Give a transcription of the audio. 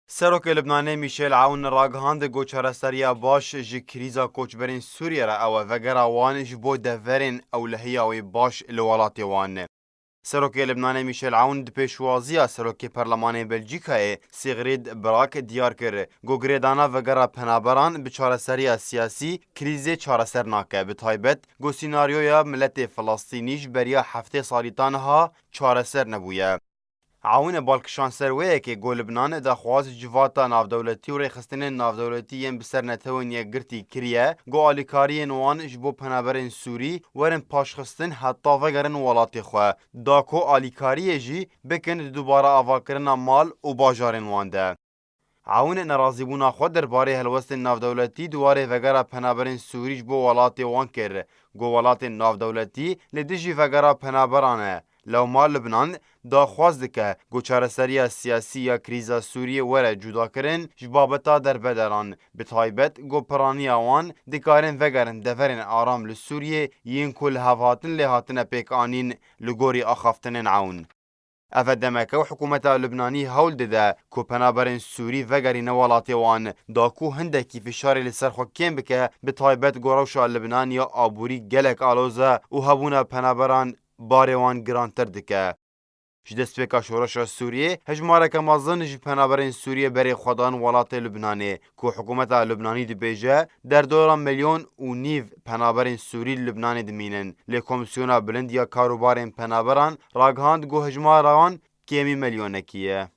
سروک لبنانی میشل عون راگهاند گوچارستریا باش جی کریزا کوچبرین سوریه را او وگرا وان جبو دفرین اولهیا و باش لوالات وان. سروک لبنانی میشل عون دپیشوازیا سروک پرلمانی بلژیکای سیغرید براک دیار کرد گوگریدانا وگرا پنابران به چارستریا سیاسی کریزی چارستر ناکه به تایبت گو سیناریویا ملت فلسطینیش بریا هفته سالیتانها چارستر نبویه. عون بالکشانسر وی که گو لبنان دخواست جواتا نافدولتی و ریخستن نافدولتی یم بسر نتوین یک گرتی کریه گو آلیکاری نوان جبو پنابرین سوری ورن پاشخستن حتی وگرن ولاتی خواه داکو آلیکاری جی بکن دوباره آواکرن مال و باجارن وانده. عون نرازیبونا خود درباره هلوست نافدولتی دواره وگرا پنابرین سوریج بو ولاتی وان کر گو ولاتی نافدولتی لدیجی وگرا پنابرانه لو مال لبنان داخواست دکه گوچارستریا سیاسی یا کریزا سوریه وره جدا کرن جبابتا در بدران به تایبت گو پرانی آوان دکارن وگرن دفرن آرام لسوریه ین کل هفاتن لحاتن پیک آنین لگوری آخافتن عون. اف دمکه و حکومت لبنانی هول دده که پنابرین سوری وگری نوالاتی وان داکو هندکی فشاری لسر خو کم بکه به تایبت گوروشا لبنان یا آبوری گلک آلوزه و هبونه پنابران باروان گرانتر دکه. جدسپیکا شورش سوریه هجماره که مازن جی پنابرین سوریه بری خودان ولات لبنانه که حکومت لبنانی دی بیجه در دوران میلیون و نیو پنابرین سوری لبنانی دمینن لی کمیسیونا بلند یا کاروبارین پنابران راگهاند گو هجماران کمی میلیونکیه.